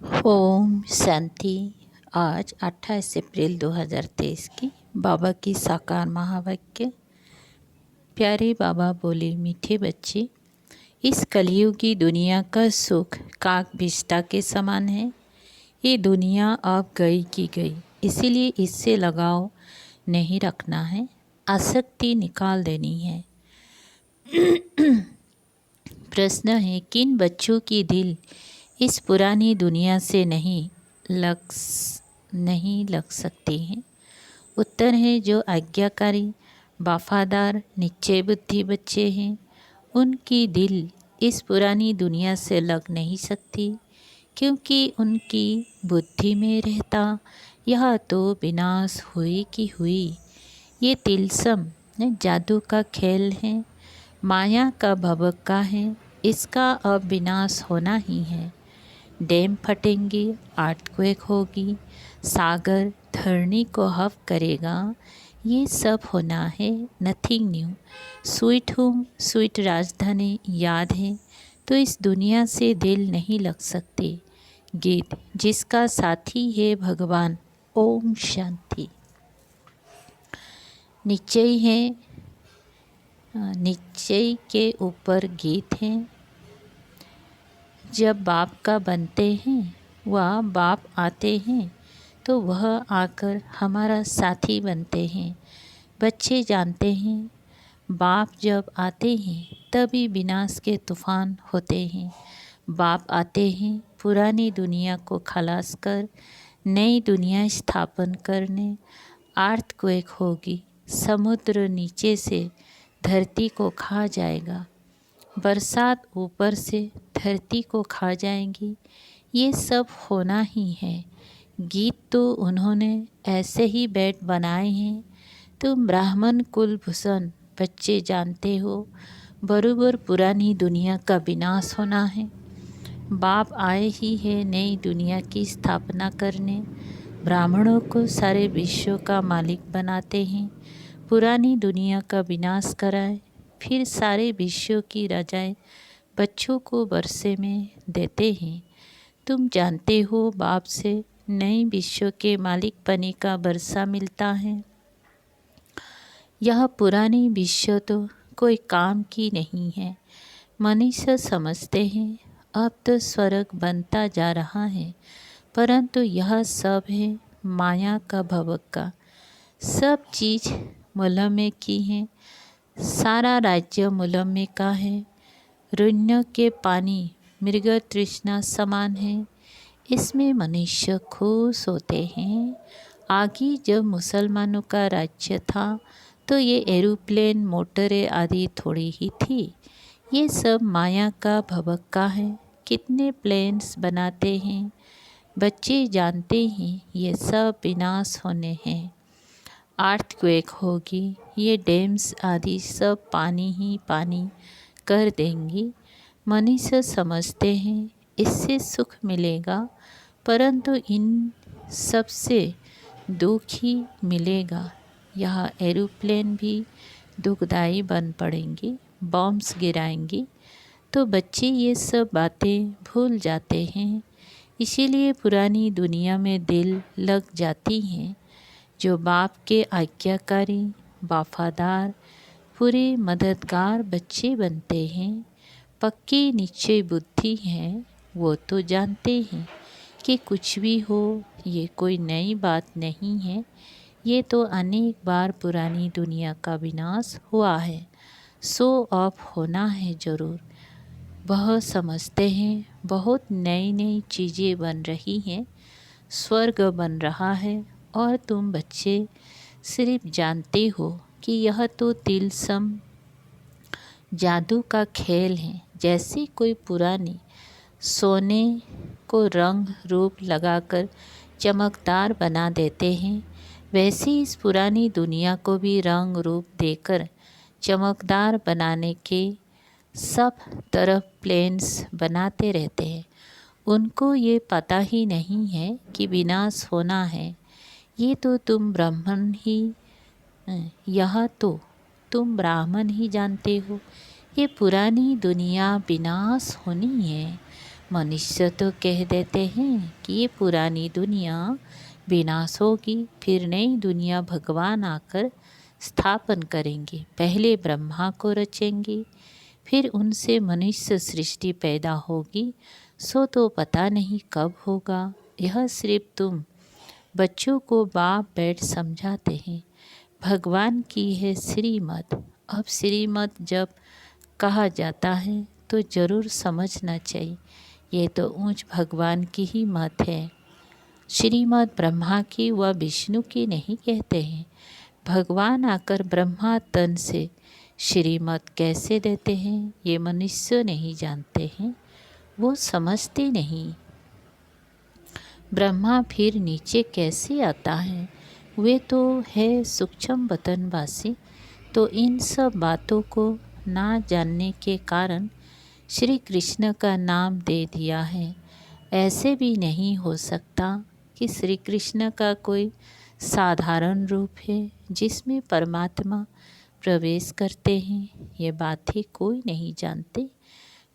ओम शांति। आज 28 अप्रैल 2023 की बाबा की साकार महावाक्य। प्यारे बाबा बोले, मीठे बच्चे, इस कलयुगी दुनिया का सुख काक विष्ठा के समान है। ये दुनिया अब गई की गई, इसीलिए इससे लगाव नहीं रखना है, आसक्ति निकाल देनी है। प्रश्न है, किन बच्चों की दिल इस पुरानी दुनिया से नहीं लग सकती हैं? उत्तर है, जो आज्ञाकारी, वफादार, निश्चय बुद्धि बच्चे हैं, उनकी दिल इस पुरानी दुनिया से लग नहीं सकती, क्योंकि उनकी बुद्धि में रहता यह तो विनाश हुई की हुई। ये तिलस्म जादू का खेल है, माया का भभक्का है, इसका अब विनाश होना ही है। डैम फटेंगे, अर्थक्वेक होगी, सागर धरनी को हव करेगा, ये सब होना है, nothing new. Sweet home, sweet राजधानी याद है, तो इस दुनिया से दिल नहीं लग सकते। गीत जिसका साथी है भगवान। ओम शांति। निश्चय है, निश्चय के ऊपर गीत है। जब बाप का बनते हैं, वह बाप आते हैं, तो वह आकर हमारा साथी बनते हैं। बच्चे जानते हैं, बाप जब आते हैं तभी विनाश के तूफान होते हैं। बाप आते हैं पुरानी दुनिया को खलास कर नई दुनिया स्थापन करने। अर्थक्वेक होगी, समुद्र नीचे से धरती को खा जाएगा, बरसात ऊपर से धरती को खा जाएंगी, ये सब होना ही है। गीत तो उन्होंने ऐसे ही बैठ बनाए हैं। तुम ब्राह्मण कुलभूषण बच्चे जानते हो, बरोबर पुरानी दुनिया का विनाश होना है। बाप आए ही है नई दुनिया की स्थापना करने। ब्राह्मणों को सारे विश्व का मालिक बनाते हैं। पुरानी दुनिया का विनाश कराए, फिर सारे विश्व की रजाएं बच्चों को वर्षे में देते हैं। तुम जानते हो, बाप से नए विश्व के मालिक बने का वर्षा मिलता है। यह पुरानी विश्व तो कोई काम की नहीं है। मनुष्य समझते हैं अब तो स्वर्ग बनता जा रहा है, परंतु यह सब है माया का भवक्का। सब चीज़ मुलम्मे की है, सारा राज्य मुलम्मे का है। रुण्य के पानी मृग तृष्णा समान है, इसमें मनुष्य खुश होते हैं। आगे जब मुसलमानों का राज्य था तो ये एरोप्लेन मोटरें आदि थोड़ी ही थी। ये सब माया का भभक्का है, कितने प्लेन्स बनाते हैं। बच्चे जानते हैं ये सब विनाश होने हैं। अर्थक्वेक होगी, ये डैम्स आदि सब पानी ही पानी कर देंगी। मनुष्य समझते हैं इससे सुख मिलेगा, परंतु इन सब से दुख ही मिलेगा। यह एरोप्लेन भी दुखदाई बन पड़ेंगी, बॉम्ब्स गिराएंगी, तो बच्चे ये सब बातें भूल जाते हैं। इसीलिए पुरानी दुनिया में दिल लग जाती हैं। जो बाप के आज्ञाकारी, वफादार, पूरे मददगार बच्चे बनते हैं, पक्की निश्चय बुद्धि हैं, वो तो जानते हैं कि कुछ भी हो ये कोई नई बात नहीं है। ये तो अनेक बार पुरानी दुनिया का विनाश हुआ है, सो अब होना है ज़रूर। वह समझते हैं बहुत नई नई चीज़ें बन रही हैं, स्वर्ग बन रहा है, और तुम बच्चे सिर्फ जानते हो कि यह तो तिलस्म जादू का खेल है। जैसे कोई पुरानी सोने को रंग रूप लगाकर चमकदार बना देते हैं, वैसे इस पुरानी दुनिया को भी रंग रूप देकर चमकदार बनाने के सब तरफ प्लेन्स बनाते रहते हैं। उनको ये पता ही नहीं है कि विनाश होना है। ये तो तुम ब्राह्मण ही यह तो तुम ब्राह्मण ही जानते हो। ये पुरानी दुनिया विनाश होनी है, मनुष्य तो कह देते हैं कि ये पुरानी दुनिया विनाश होगी, फिर नई दुनिया भगवान आकर स्थापन करेंगे। पहले ब्रह्मा को रचेंगे, फिर उनसे मनुष्य सृष्टि पैदा होगी। सो तो पता नहीं कब होगा। यह सिर्फ तुम बच्चों को बाप बैठ समझाते हैं। भगवान की है श्रीमत। अब श्रीमत जब कहा जाता है तो ज़रूर समझना चाहिए, ये तो ऊंच भगवान की ही मत है। श्रीमत ब्रह्मा की व विष्णु की नहीं कहते हैं। भगवान आकर ब्रह्मा तन से श्रीमत कैसे देते हैं ये मनुष्य नहीं जानते हैं, वो समझते नहीं। ब्रह्मा फिर नीचे कैसे आता है, वे तो है सूक्ष्म वतनवासी। तो इन सब बातों को ना जानने के कारण श्री कृष्ण का नाम दे दिया है। ऐसे भी नहीं हो सकता कि श्री कृष्ण का कोई साधारण रूप है जिसमें परमात्मा प्रवेश करते हैं, ये बात ही कोई नहीं जानते।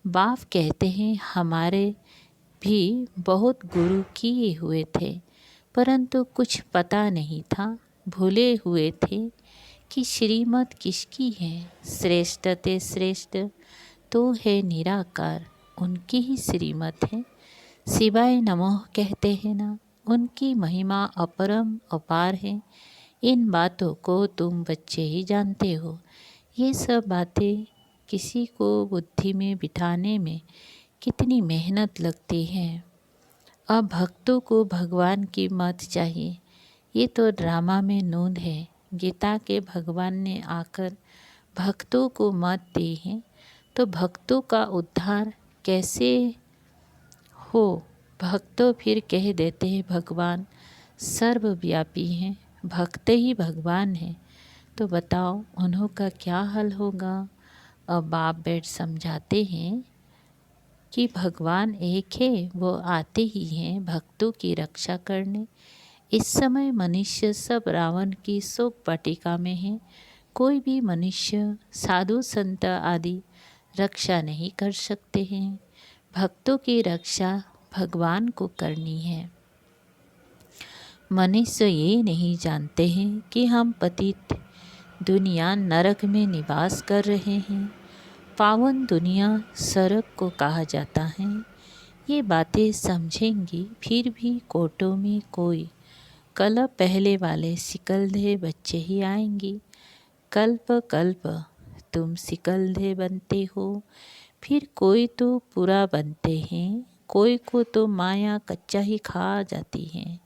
बाप कहते हैं हमारे भी बहुत गुरु किए हुए थे, परंतु कुछ पता नहीं था, भूले हुए थे कि श्रीमत किसकी है। श्रेष्ठ ते श्रेष्ठ तो है निराकार, उनकी ही श्रीमत है। शिवाय नमः कहते हैं ना, उनकी महिमा अपरम अपार है। इन बातों को तुम बच्चे ही जानते हो। ये सब बातें किसी को बुद्धि में बिठाने में कितनी मेहनत लगती है। अब भक्तों को भगवान की मत चाहिए, ये तो ड्रामा में नूंद है। गीता के भगवान ने आकर भक्तों को मत दी है, तो भक्तों का उद्धार कैसे हो। भक्तों फिर कह देते हैं भगवान सर्वव्यापी हैं, भक्त ही भगवान हैं। तो बताओ उन्हों का क्या हल होगा। अब बाप बैठ समझाते हैं कि भगवान एक है, वो आते ही हैं भक्तों की रक्षा करने। इस समय मनुष्य सब रावण की शोक वाटिका में है। कोई भी मनुष्य साधु संत आदि रक्षा नहीं कर सकते हैं। भक्तों की रक्षा भगवान को करनी है। मनुष्य ये नहीं जानते हैं कि हम पतित दुनिया नरक में निवास कर रहे हैं। पावन दुनिया स्वर्ग को कहा जाता है। ये बातें समझेंगी फिर भी कोटों में कोई कल पहले वाले सिकलधे बच्चे ही आएंगी। कल्प कल्प तुम सिकलधे बनते हो, फिर कोई तो पूरा बनते हैं, कोई को तो माया कच्चा ही खा जाती है।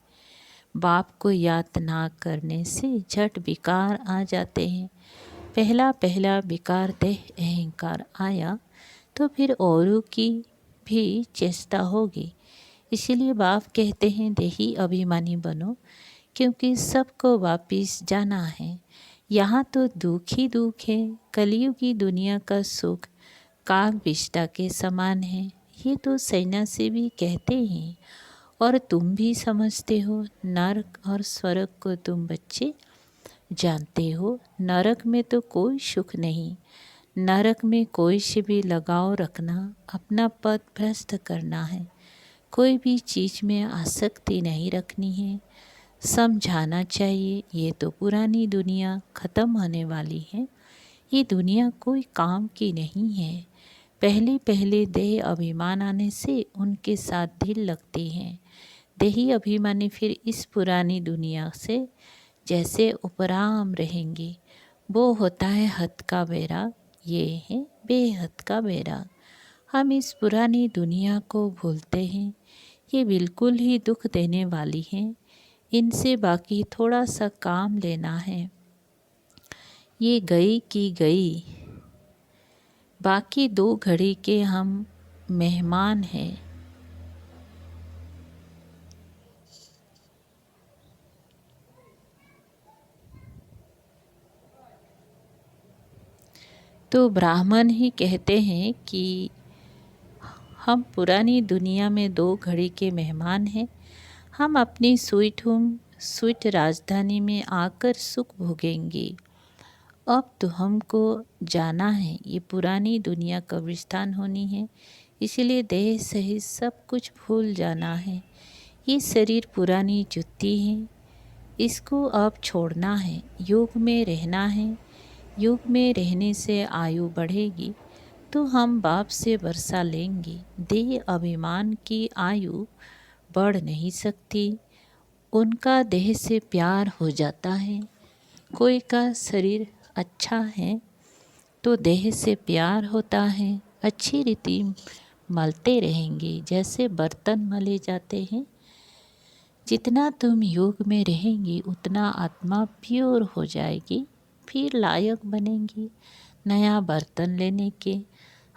बाप को याद ना करने से झट विकार आ जाते हैं। पहला पहला विकार देह अहंकार आया तो फिर औरों की भी चेष्टा होगी। इसलिए बाप कहते हैं देही अभिमानी बनो, क्योंकि सबको वापिस जाना है। यहाँ तो दुख ही दुख है। कलयुगी दुनिया का सुख काग विष्टा के समान है। ये तो सन्यासी भी कहते हैं और तुम भी समझते हो। नरक और स्वर्ग को तुम बच्चे जानते हो। नरक में तो कोई सुख नहीं। नरक में कोई से भी लगाव रखना अपना पद भ्रष्ट करना है। कोई भी चीज़ में आसक्ति नहीं रखनी है। समझाना चाहिए ये तो पुरानी दुनिया ख़त्म होने वाली है। ये दुनिया कोई काम की नहीं है। पहले पहले देह अभिमान आने से उनके साथ दिल लगते हैं। देही अभिमानी फिर इस पुरानी दुनिया से जैसे उपराम रहेंगे। वो होता है हद का बेरा, ये है बेहद का बेरा। हम इस पुरानी दुनिया को भूलते हैं। ये बिल्कुल ही दुख देने वाली है। इनसे बाकी थोड़ा सा काम लेना है। ये गई की गई, बाकी 2 घड़ी के हम मेहमान हैं। तो ब्राह्मण ही कहते हैं कि हम पुरानी दुनिया में 2 घड़ी के मेहमान हैं। हम अपनी स्वीट राजधानी में आकर सुख भोगेंगे। अब तो हमको जाना है। ये पुरानी दुनिया कब्रिस्तान होनी है। इसलिए देह सहित सब कुछ भूल जाना है। ये शरीर पुरानी जुत्ती है, इसको अब छोड़ना है, योग में रहना है। योग में रहने से आयु बढ़ेगी तो हम बाप से वर्षा लेंगे। देह अभिमान की आयु बढ़ नहीं सकती, उनका देह से प्यार हो जाता है। कोई का शरीर अच्छा है तो देह से प्यार होता है। अच्छी रीति मलते रहेंगे जैसे बर्तन मले जाते हैं। जितना तुम योग में रहेंगी उतना आत्मा प्योर हो जाएगी, फिर लायक बनेंगी नया बर्तन लेने के।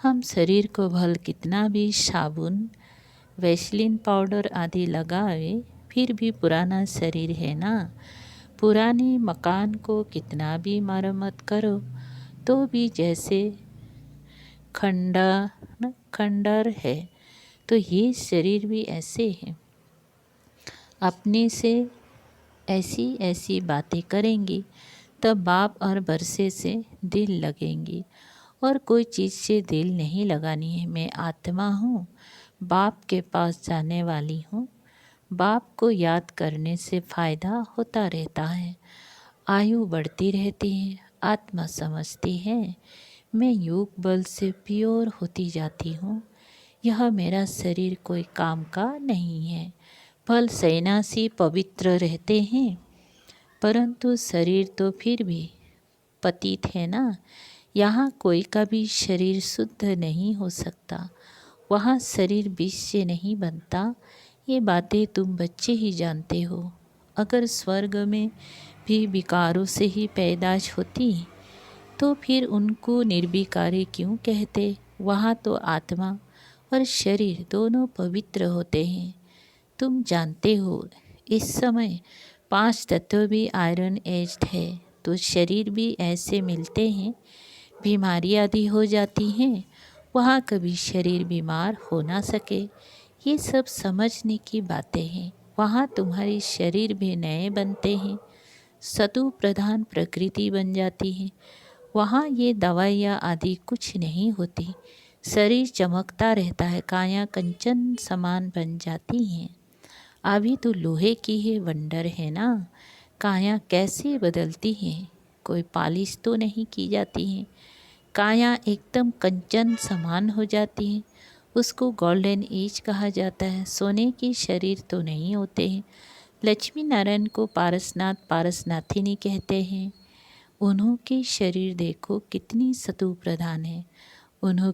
हम शरीर को भल कितना भी साबुन, वैसलीन पाउडर आदि लगावे, फिर भी पुराना शरीर है ना। पुराने मकान को कितना भी मरम्मत करो तो भी जैसे खंडर है, तो ये शरीर भी ऐसे है। अपने से ऐसी ऐसी बातें करेंगी तब बाप और बरसे से दिल लगेंगी। और कोई चीज़ से दिल नहीं लगानी है। मैं आत्मा हूँ, बाप के पास जाने वाली हूँ। बाप को याद करने से फ़ायदा होता रहता है, आयु बढ़ती रहती है। आत्मा समझती है मैं योग बल से प्योर होती जाती हूँ। यह मेरा शरीर कोई काम का नहीं है। फल सन्यासी पवित्र रहते हैं, परंतु शरीर तो फिर भी पतित है ना। यहाँ कोई का भी शरीर शुद्ध नहीं हो सकता, वहाँ शरीर विष से नहीं बनता। ये बातें तुम बच्चे ही जानते हो। अगर स्वर्ग में भी विकारों से ही पैदाश होती तो फिर उनको निर्विकारी क्यों कहते। वहाँ तो आत्मा और शरीर दोनों पवित्र होते हैं। तुम जानते हो इस समय 5 तत्व भी आयरन एज्ड है, तो शरीर भी ऐसे मिलते हैं। बीमारी आदि हो जाती हैं, वहाँ कभी शरीर बीमार हो ना सके। ये सब समझने की बातें हैं। वहाँ तुम्हारी शरीर भी नए बनते हैं, सतु प्रधान प्रकृति बन जाती है। वहाँ ये दवाइयाँ आदि कुछ नहीं होती, शरीर चमकता रहता है, काया कंचन समान बन जाती हैं। अभी तो लोहे की है, वंडर है ना। काया कैसे बदलती है, कोई पालिश तो नहीं की जाती है, काया एकदम कंचन समान हो जाती है। उसको गोल्डन एज कहा जाता है। सोने की शरीर तो नहीं होते हैं। लक्ष्मी नारायण को पारसनाथ पारसनाथिनी कहते हैं। उन्हों की शरीर देखो कितनी सतु प्रधान है। उन्हों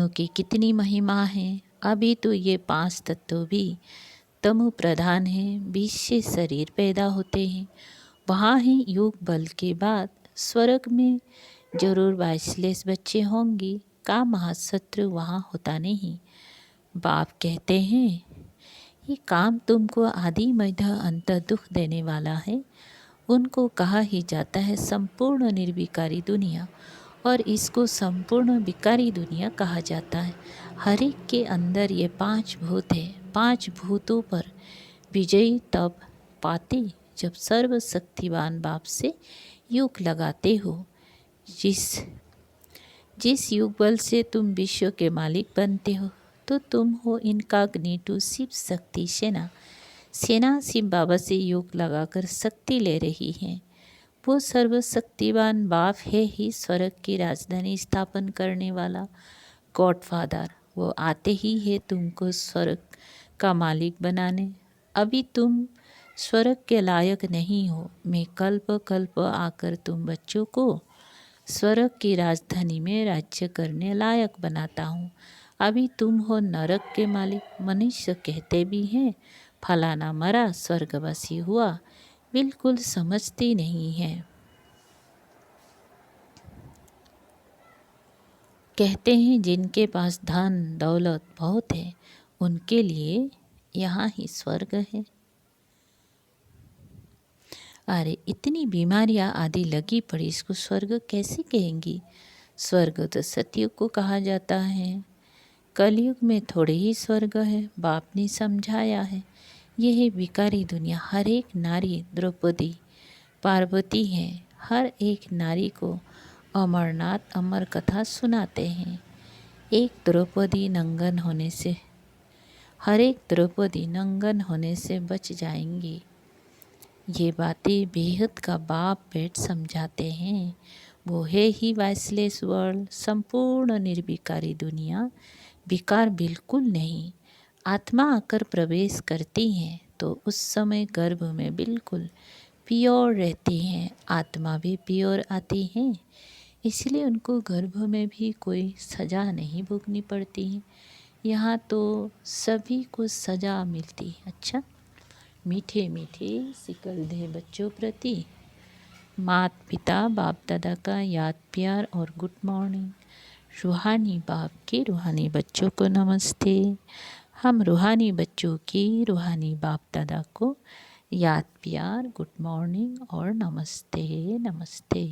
की कितनी महिमा है। अभी तो ये 5 तत्व भी तमु प्रधान है, बीच से शरीर पैदा होते हैं। वहाँ ही योग बल के बाद स्वर्ग में जरूर 22 बच्चे होंगी। का महाशत्रु वहाँ होता नहीं। बाप कहते हैं ये काम तुमको आदि मध्य अंत दुख देने वाला है। उनको कहा ही जाता है संपूर्ण निर्विकारी दुनिया, और इसको संपूर्ण विकारी दुनिया कहा जाता है। हर एक के अंदर ये 5 भूत है। 5 भूतों पर विजयी तब पाते जब सर्वशक्तिवान बाप से योग लगाते हो। जिस योग बल से तुम विश्व के मालिक बनते हो, तो तुम हो इनकॉग्निटो शिव शक्ति सेना शिव बाबा से योग लगाकर शक्ति ले रही है। वो सर्वशक्तिवान बाप है ही स्वर्ग की राजधानी स्थापन करने वाला गॉडफादर। वो आते ही है तुमको स्वर्ग का मालिक बनाने। अभी तुम स्वर्ग के लायक नहीं हो। मैं कल्प कल्प आकर तुम बच्चों को स्वर्ग की राजधानी में राज्य करने लायक बनाता हूँ। अभी तुम हो नरक के मालिक। मनुष्य कहते भी हैं फलाना मरा स्वर्गवासी हुआ, बिल्कुल समझती नहीं है। कहते हैं जिनके पास धन दौलत बहुत है उनके लिए यहाँ ही स्वर्ग है। अरे इतनी बीमारियाँ आदि लगी पड़ी, इसको स्वर्ग कैसे कहेंगी। स्वर्ग तो सतयुग को कहा जाता है। कलयुग में थोड़े ही स्वर्ग है। बाप ने समझाया है यह है विकारी दुनिया। हर एक नारी द्रौपदी पार्वती है। हर एक नारी को अमरनाथ अमर कथा सुनाते हैं। एक द्रौपदी नंगन होने से हर एक द्रौपदी नंगन होने से बच जाएंगी। ये बातें बेहद का बाप बेट समझाते हैं। वो है ही वॉइसलेस वर्ल्ड, संपूर्ण निर्विकारी दुनिया। विकार बिल्कुल नहीं। आत्मा आकर प्रवेश करती हैं तो उस समय गर्भ में बिल्कुल प्योर रहती हैं। आत्मा भी प्योर आती हैं, इसलिए उनको गर्भ में भी कोई सज़ा नहीं भोगनी पड़ती है। यहाँ तो सभी को सज़ा मिलती है। अच्छा, मीठे मीठे सिकलधे बच्चों प्रति माता पिता बाप दादा का याद प्यार और गुड मॉर्निंग। रूहानी बाप के रूहानी बच्चों को नमस्ते। हम रूहानी बच्चों की रूहानी बाप दादा को याद प्यार गुड मॉर्निंग और नमस्ते नमस्ते।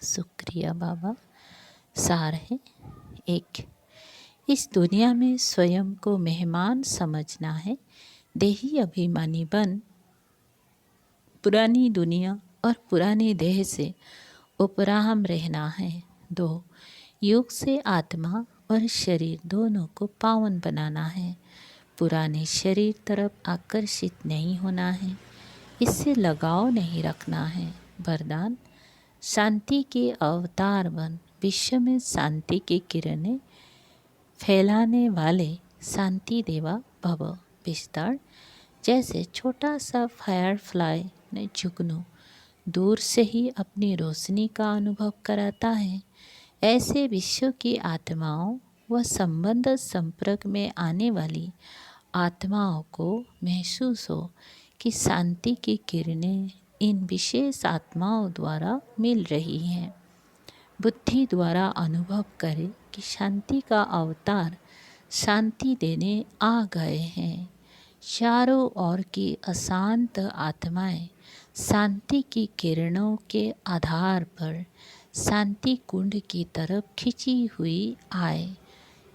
शुक्रिया बाबा। सार है एक, इस दुनिया में स्वयं को मेहमान समझना है। देही अभिमानी बन पुरानी दुनिया और पुरानी देह से उपराम रहना है। 2, योग से आत्मा और शरीर दोनों को पावन बनाना है। पुराने शरीर तरफ आकर्षित नहीं होना है, इससे लगाव नहीं रखना है। वरदान, शांति के अवतार बन विश्व में शांति की किरणें फैलाने वाले शांति देवा भव। विस्तार, जैसे छोटा सा फायरफ्लाई ने जुगनू दूर से ही अपनी रोशनी का अनुभव कराता है, ऐसे विश्व की आत्माओं व संबंध संपर्क में आने वाली आत्माओं को महसूस हो कि शांति की किरणें इन विशेष आत्माओं द्वारा मिल रही हैं। बुद्धि द्वारा अनुभव करें कि शांति का अवतार शांति देने आ गए हैं। चारों ओर की अशांत आत्माएं शांति की किरणों के आधार पर शांति कुंड की तरफ खिंची हुई आए।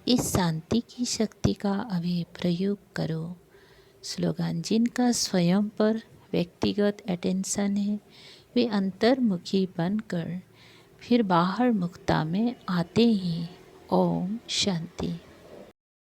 इस शांति की शक्ति का अभी प्रयोग करो। स्लोगन, जिनका स्वयं पर व्यक्तिगत अटेंशन है वे अंतर्मुखी बनकर फिर बाहर मुक्ता में आते ही। ओम शांति।